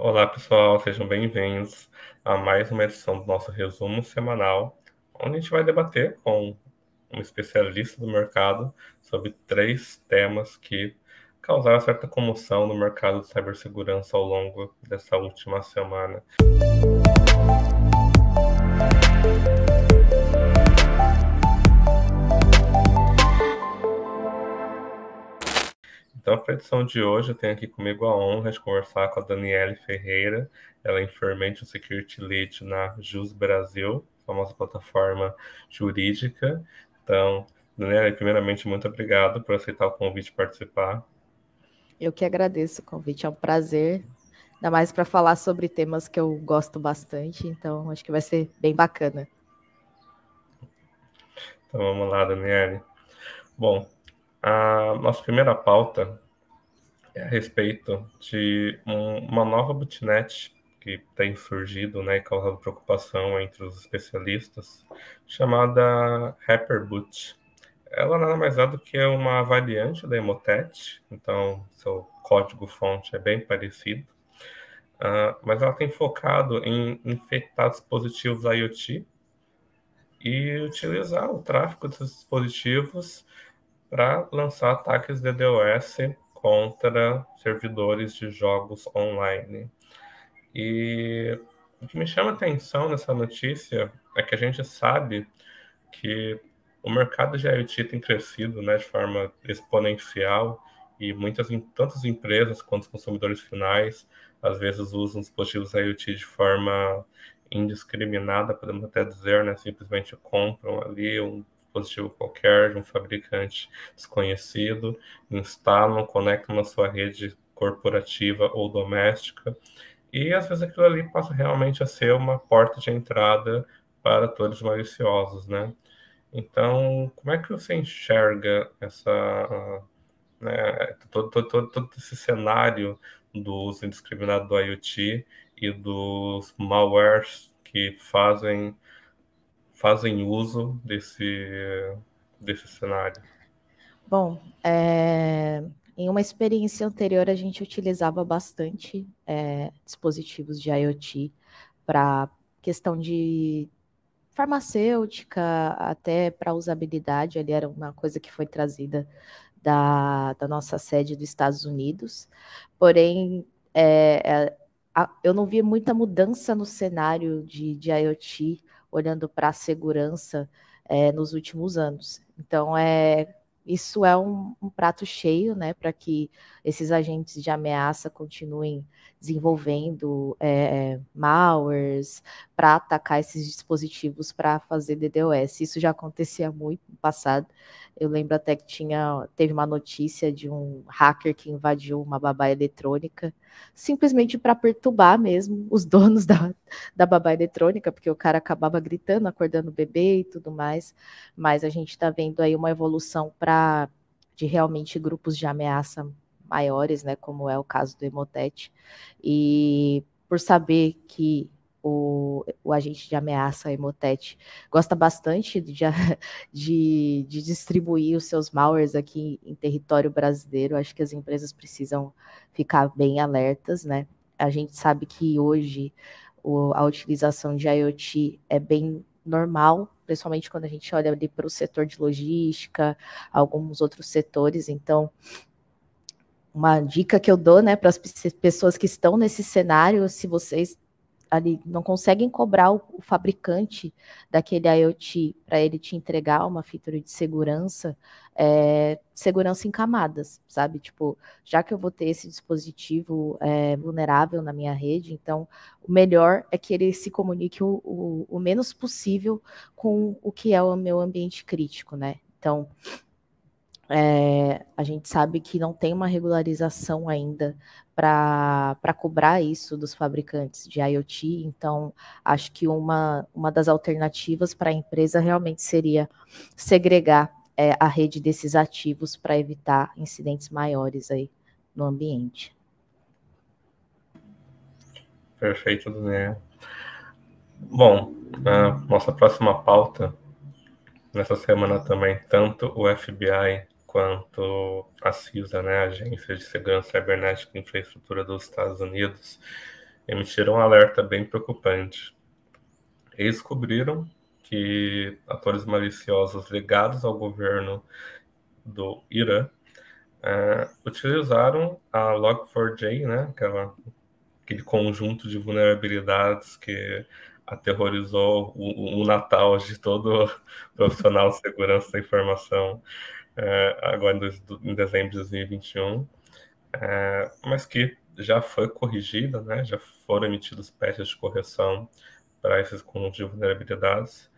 Olá, pessoal, sejam bem-vindos a mais uma edição do nosso resumo semanal, onde a gente vai debater com um especialista do mercado sobre três temas que causaram certa comoção no mercado de cibersegurança ao longo dessa última semana. Então, para a edição de hoje, eu tenho aqui comigo a honra de conversar com a Daniele Ferreira. Ela é Information Security Lead na JUS Brasil, famosa plataforma jurídica. Então, Daniele, primeiramente, muito obrigado por aceitar o convite de participar. Eu que agradeço o convite, é um prazer, ainda mais para falar sobre temas que eu gosto bastante, então acho que vai ser bem bacana. Então, vamos lá, Daniele. Bom, a nossa primeira pauta é a respeito de uma nova botnet que tem surgido, né, e causado preocupação entre os especialistas, chamada HyperBoot. Ela nada mais é do que uma variante da Emotet, então seu código-fonte é bem parecido, mas ela tem focado em infectar dispositivos IoT e utilizar o tráfego desses dispositivos para lançar ataques DDoS contra servidores de jogos online. E o que me chama a atenção nessa notícia é que a gente sabe que o mercado de IoT tem crescido, né, de forma exponencial e tantas empresas quanto os consumidores finais às vezes usam dispositivos IoT de forma indiscriminada, podemos até dizer, né, simplesmente compram ali um dispositivo qualquer de um fabricante desconhecido, instalam, conectam na sua rede corporativa ou doméstica e às vezes aquilo ali passa realmente a ser uma porta de entrada para atores maliciosos, né? Então, como é que você enxerga né, todo esse cenário do uso indiscriminado do IoT e dos malwares que fazem uso desse cenário? Bom, em uma experiência anterior a gente utilizava bastante dispositivos de IoT para questão de farmacêutica, até para usabilidade, ali era uma coisa que foi trazida da nossa sede dos Estados Unidos, porém eu não vi muita mudança no cenário de IoT, olhando para a segurança nos últimos anos. Então, isso é um prato cheio, né, para que esses agentes de ameaça continuem desenvolvendo malwares para atacar esses dispositivos para fazer DDoS. Isso já acontecia muito no passado. Eu lembro até que teve uma notícia de um hacker que invadiu uma babá eletrônica, simplesmente para perturbar mesmo os donos da babá eletrônica, porque o cara acabava gritando, acordando o bebê e tudo mais. Mas a gente está vendo aí uma evolução de realmente grupos de ameaça maiores, né, como é o caso do Emotet, e por saber que o agente de ameaça, Emotet, gosta bastante de distribuir os seus malwares aqui em território brasileiro. Acho que as empresas precisam ficar bem alertas, né? A gente sabe que hoje a utilização de IoT é bem normal, principalmente quando a gente olha ali para o setor de logística, alguns outros setores. Então, uma dica que eu dou, né, para as pessoas que estão nesse cenário, se vocês ali não conseguem cobrar o fabricante daquele IoT para ele te entregar uma feature de segurança, segurança em camadas, sabe? Tipo, já que eu vou ter esse dispositivo vulnerável na minha rede, então o melhor é que ele se comunique o menos possível com o que é o meu ambiente crítico, né? Então, a gente sabe que não tem uma regularização ainda para cobrar isso dos fabricantes de IoT, então acho que uma das alternativas para a empresa realmente seria segregar a rede desses ativos para evitar incidentes maiores aí no ambiente. Perfeito, Daniel. Bom, a nossa próxima pauta nessa semana também, tanto o FBI quanto a CISA, né, a Agência de Segurança Cibernética e Infraestrutura dos Estados Unidos, emitiram um alerta bem preocupante. Eles descobriram que atores maliciosos ligados ao governo do Irã utilizaram a Log4j, né, aquele conjunto de vulnerabilidades que aterrorizou o Natal de todo profissional de segurança da informação agora em dezembro de 2021, mas que já foi corrigida, né, já foram emitidos patches de correção para esses conjuntos de vulnerabilidades.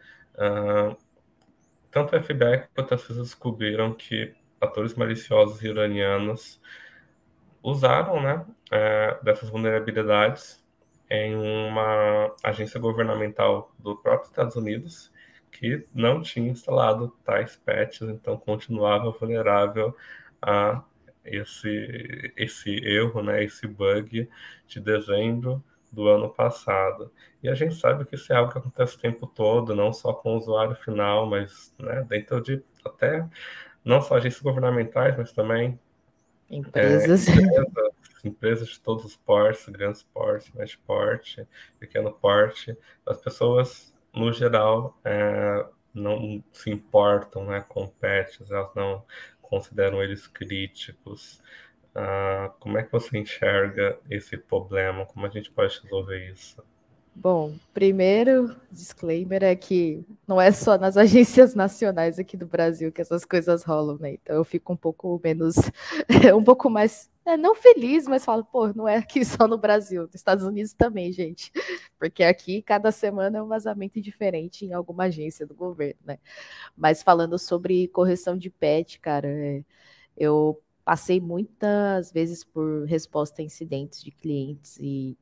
Tanto a FBI quanto a CISA descobriram que atores maliciosos iranianos usaram, né, dessas vulnerabilidades em uma agência governamental do próprio Estados Unidos que não tinha instalado tais patches, então continuava vulnerável a esse erro, né, esse bug de dezembro do ano passado. E a gente sabe que isso é algo que acontece o tempo todo, não só com o usuário final, mas, né, dentro de até não só agências governamentais, mas também Empresas. empresas de todos os portes, grandes portes, médio porte, pequeno porte. As pessoas, no geral, não se importam, né, com patches, elas não consideram eles críticos. Como é que você enxerga esse problema? Como a gente pode resolver isso? Bom, primeiro disclaimer é que não é só nas agências nacionais aqui do Brasil que essas coisas rolam, né? Então eu fico um pouco menos, um pouco mais, não feliz, mas falo, pô, não é aqui só no Brasil, nos Estados Unidos também, gente. Porque aqui cada semana é um vazamento diferente em alguma agência do governo, né? Mas falando sobre correção de patch, cara, eu passei muitas vezes por resposta a incidentes de clientes e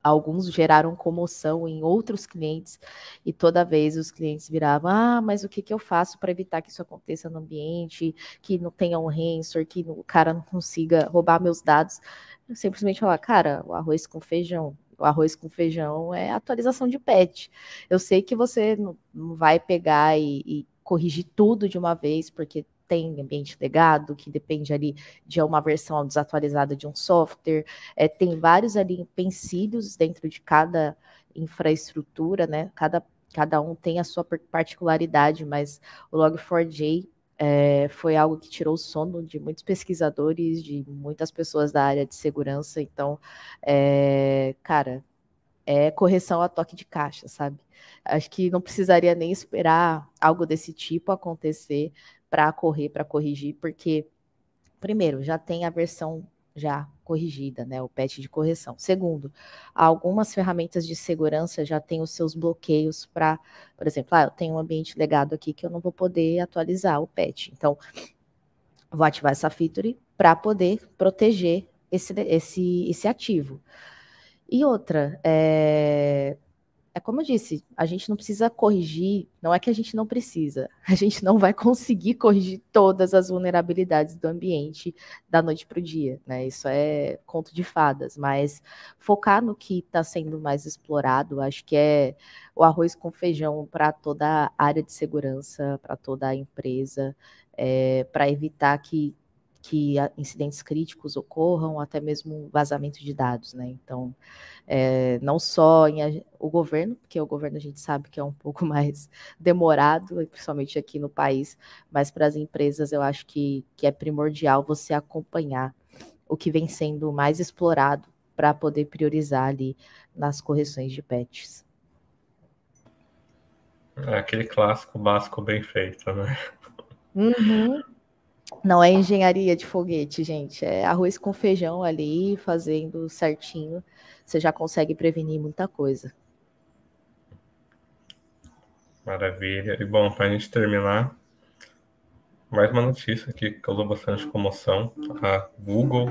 alguns geraram comoção em outros clientes e toda vez os clientes viravam, mas o que, que eu faço para evitar que isso aconteça no ambiente, que não tenha um ransomware, que o cara não consiga roubar meus dados. Eu simplesmente falar, cara, o arroz com feijão é atualização de patch. Eu sei que você não vai pegar e corrigir tudo de uma vez, porque tem ambiente legado, que depende ali de uma versão desatualizada de um software, tem vários ali empecilhos dentro de cada infraestrutura, né? Cada um tem a sua particularidade, mas o Log4j foi algo que tirou o sono de muitos pesquisadores, de muitas pessoas da área de segurança. Então, cara, é correção a toque de caixa, sabe? Acho que não precisaria nem esperar algo desse tipo acontecer para corrigir, porque primeiro, já tem a versão já corrigida, né, o patch de correção. Segundo, algumas ferramentas de segurança já têm os seus bloqueios para, por exemplo, eu tenho um ambiente legado aqui que eu não vou poder atualizar o patch. Então, vou ativar essa feature para poder proteger esse ativo. E outra, como eu disse, a gente não precisa corrigir, não é que a gente não precisa, a gente não vai conseguir corrigir todas as vulnerabilidades do ambiente da noite para o dia, né? Isso é conto de fadas, mas focar no que está sendo mais explorado, acho que é o arroz com feijão para toda a área de segurança, para toda a empresa, para evitar que incidentes críticos ocorram, até mesmo vazamento de dados, né? Então, não só o governo, porque o governo a gente sabe que é um pouco mais demorado, principalmente aqui no país, mas para as empresas eu acho que é primordial você acompanhar o que vem sendo mais explorado para poder priorizar ali nas correções de patches. É aquele clássico básico bem feito, né? Uhum. Não é engenharia de foguete, gente. É arroz com feijão ali, fazendo certinho. Você já consegue prevenir muita coisa. Maravilha. E bom, para a gente terminar, mais uma notícia que causou bastante comoção. A Google,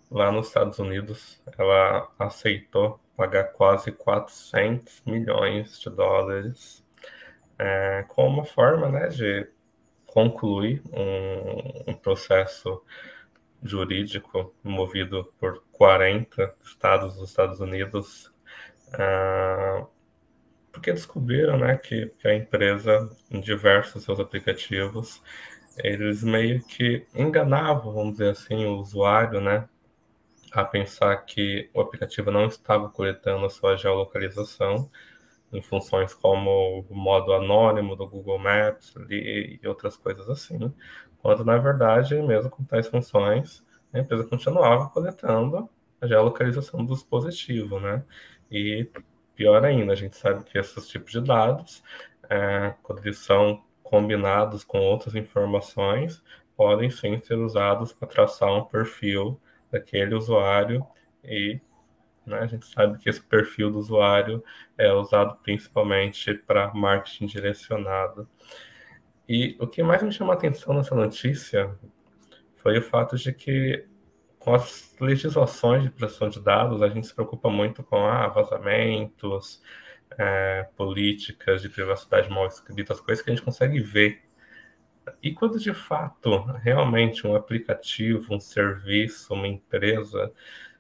lá nos Estados Unidos, ela aceitou pagar quase 400 milhões de dólares como uma forma, né, de concluir um processo jurídico movido por 40 estados dos Estados Unidos, porque descobriram, né, que a empresa, em diversos seus aplicativos, eles meio que enganavam, vamos dizer assim, o usuário, né, a pensar que o aplicativo não estava coletando a sua geolocalização em funções como o modo anônimo do Google Maps ali, e outras coisas assim, quando na verdade, mesmo com tais funções, a empresa continuava coletando a geolocalização do dispositivo, né? E pior ainda, a gente sabe que esses tipos de dados, quando eles são combinados com outras informações, podem sim ser usados para traçar um perfil daquele usuário e, né, a gente sabe que esse perfil do usuário é usado principalmente para marketing direcionado. E o que mais me chamou a atenção nessa notícia foi o fato de que, com as legislações de proteção de dados, a gente se preocupa muito com vazamentos, políticas de privacidade mal escritas, coisas que a gente consegue ver. E quando de fato, realmente, um aplicativo, um serviço, uma empresa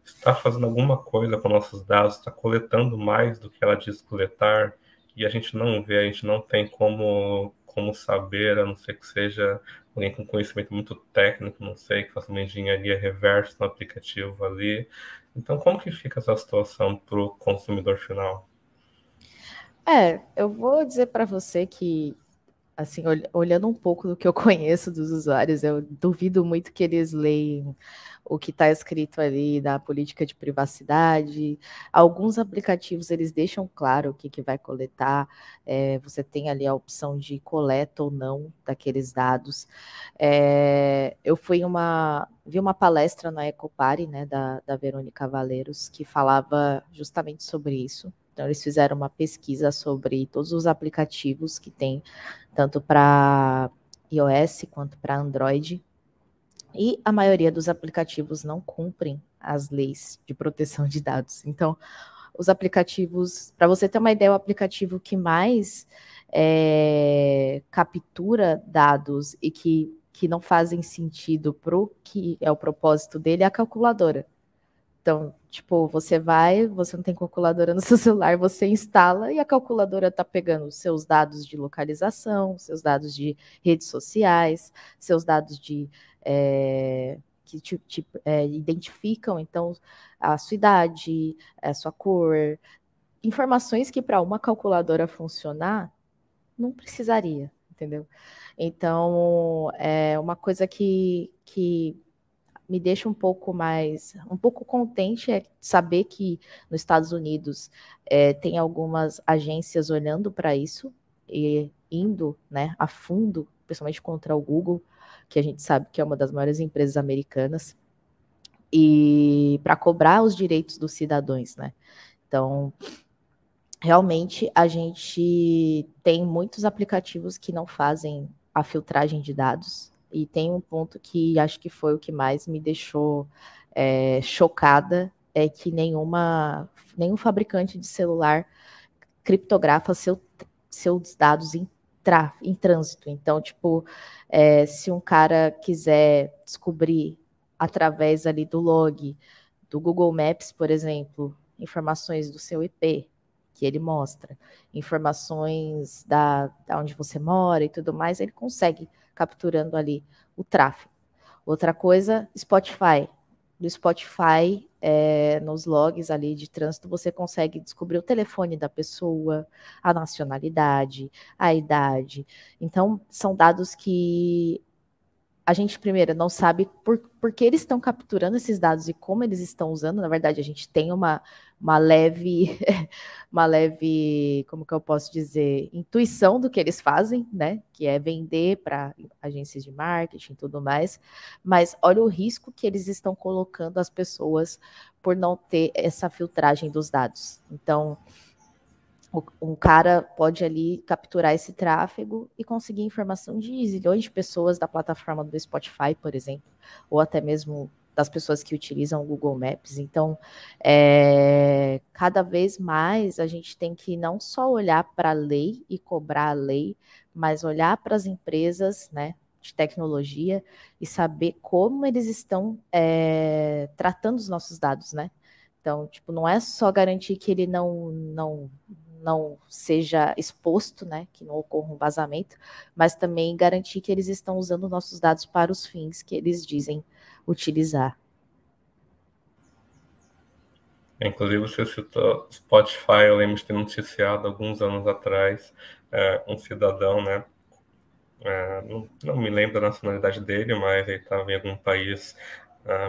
está fazendo alguma coisa com nossos dados, está coletando mais do que ela diz coletar, e a gente não vê, a gente não tem como saber, a não ser que seja alguém com conhecimento muito técnico, não sei, que faça uma engenharia reversa no aplicativo ali. Então, como que fica essa situação para o consumidor final? Eu vou dizer para você que, assim, olhando um pouco do que eu conheço dos usuários, eu duvido muito que eles leem o que está escrito ali da política de privacidade. Alguns aplicativos, eles deixam claro o que vai coletar. Você tem ali a opção de coleta ou não daqueles dados. Eu vi uma palestra na Ecopare, né, da Verônica Valeiros, que falava justamente sobre isso. Então, eles fizeram uma pesquisa sobre todos os aplicativos que tem, tanto para iOS quanto para Android, e a maioria dos aplicativos não cumprem as leis de proteção de dados. Então, os aplicativos, para você ter uma ideia, o aplicativo que mais captura dados e que não fazem sentido para o que é o propósito dele é a calculadora. Então, tipo, você não tem calculadora no seu celular, você instala e a calculadora está pegando os seus dados de localização, seus dados de redes sociais, seus dados que identificam, então, a sua idade, a sua cor, informações que para uma calculadora funcionar, não precisaria, entendeu? Então, é uma coisa que me deixa um pouco contente é saber que nos Estados Unidos tem algumas agências olhando para isso e indo, né, a fundo, principalmente contra o Google, que a gente sabe que é uma das maiores empresas americanas, e para cobrar os direitos dos cidadãos, né? Então, realmente a gente tem muitos aplicativos que não fazem a filtragem de dados, e tem um ponto que acho que foi o que mais me deixou chocada, é que nenhum fabricante de celular criptografa seus dados em trânsito. Então, tipo, se um cara quiser descobrir através ali do log do Google Maps, por exemplo, informações do seu IP, que ele mostra, informações da onde você mora e tudo mais, ele consegue capturando ali o tráfego. Outra coisa, Spotify. No Spotify, nos logs ali de trânsito, você consegue descobrir o telefone da pessoa, a nacionalidade, a idade. Então, são dados que a gente, primeiro, não sabe por que eles estão capturando esses dados e como eles estão usando. Na verdade, a gente tem uma leve, uma leve, como que eu posso dizer, intuição do que eles fazem, né? Que é vender para agências de marketing e tudo mais. Mas olha o risco que eles estão colocando as pessoas por não ter essa filtragem dos dados. Então, um cara pode ali capturar esse tráfego e conseguir informação de zilhões de pessoas da plataforma do Spotify, por exemplo, ou até mesmo das pessoas que utilizam o Google Maps. Então, cada vez mais a gente tem que não só olhar para a lei e cobrar a lei, mas olhar para as empresas, né, de tecnologia e saber como eles estão tratando os nossos dados, né? Então, tipo, não é só garantir que ele não seja exposto, né, que não ocorra um vazamento, mas também garantir que eles estão usando nossos dados para os fins que eles dizem utilizar. Inclusive, você citou Spotify, eu lembro de ter noticiado alguns anos atrás, um cidadão, né? Não me lembro da nacionalidade dele, mas ele estava em algum país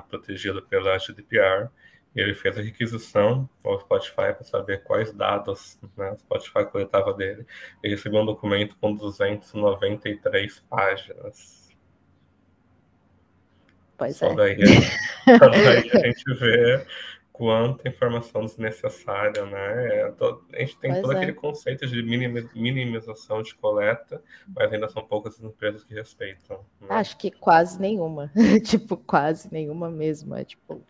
protegido pela GDPR. E ele fez a requisição ao Spotify para saber quais dados, né, o Spotify coletava dele. Ele recebeu um documento com 293 páginas. Pois Só é. daí, só daí a gente vê quanta informação desnecessária, né? A gente tem Pois todo aquele é. conceito de minimização de coleta, mas ainda são poucas as empresas que respeitam, né? Acho que quase nenhuma. Tipo, quase nenhuma mesmo. É tipo,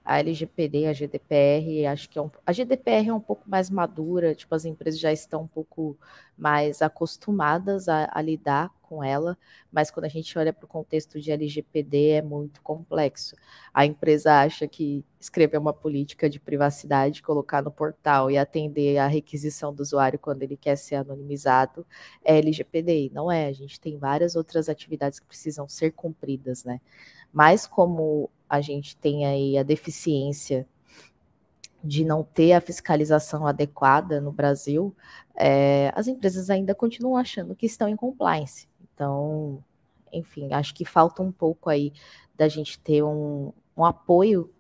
a LGPD, a GDPR, acho que a GDPR é um pouco mais madura, tipo, as empresas já estão um pouco mais acostumadas a lidar com ela, mas quando a gente olha para o contexto de LGPD é muito complexo. A empresa acha que escrever uma política de privacidade, colocar no portal e atender a requisição do usuário quando ele quer ser anonimizado é LGPD, não é? A gente tem várias outras atividades que precisam ser cumpridas, né? Mas como a gente tem aí a deficiência de não ter a fiscalização adequada no Brasil, as empresas ainda continuam achando que estão em compliance. Então, enfim, acho que falta um pouco aí da gente ter um apoio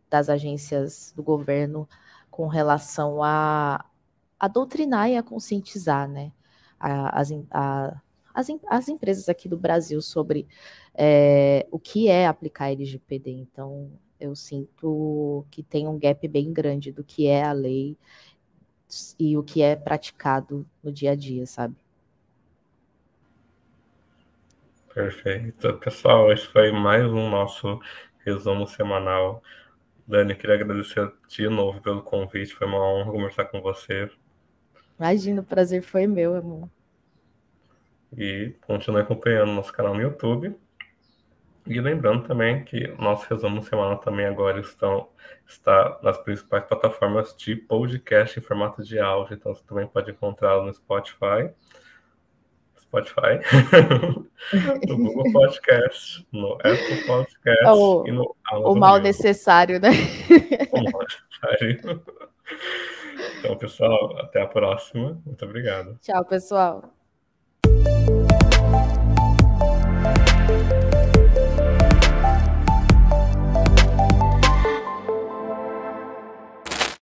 das agências do governo com relação a doutrinar e a conscientizar, né, as, as empresas aqui do Brasil sobre o que é aplicar LGPD. Então, eu sinto que tem um gap bem grande do que é a lei e o que é praticado no dia a dia, sabe? Perfeito. Pessoal, esse foi mais um nosso resumo semanal. Dani, queria agradecer de novo pelo convite, foi uma honra conversar com você. Imagina, o prazer foi meu, amor. E continue acompanhando nosso canal no YouTube. E lembrando também que o nosso resumo semanal também agora está nas principais plataformas de podcast em formato de áudio. Então você também pode encontrá-lo no Spotify, no Google Podcast, no Apple Podcast e no O Amazon mal Music. necessário, né? Então, pessoal, até a próxima. Muito obrigado. Tchau, pessoal.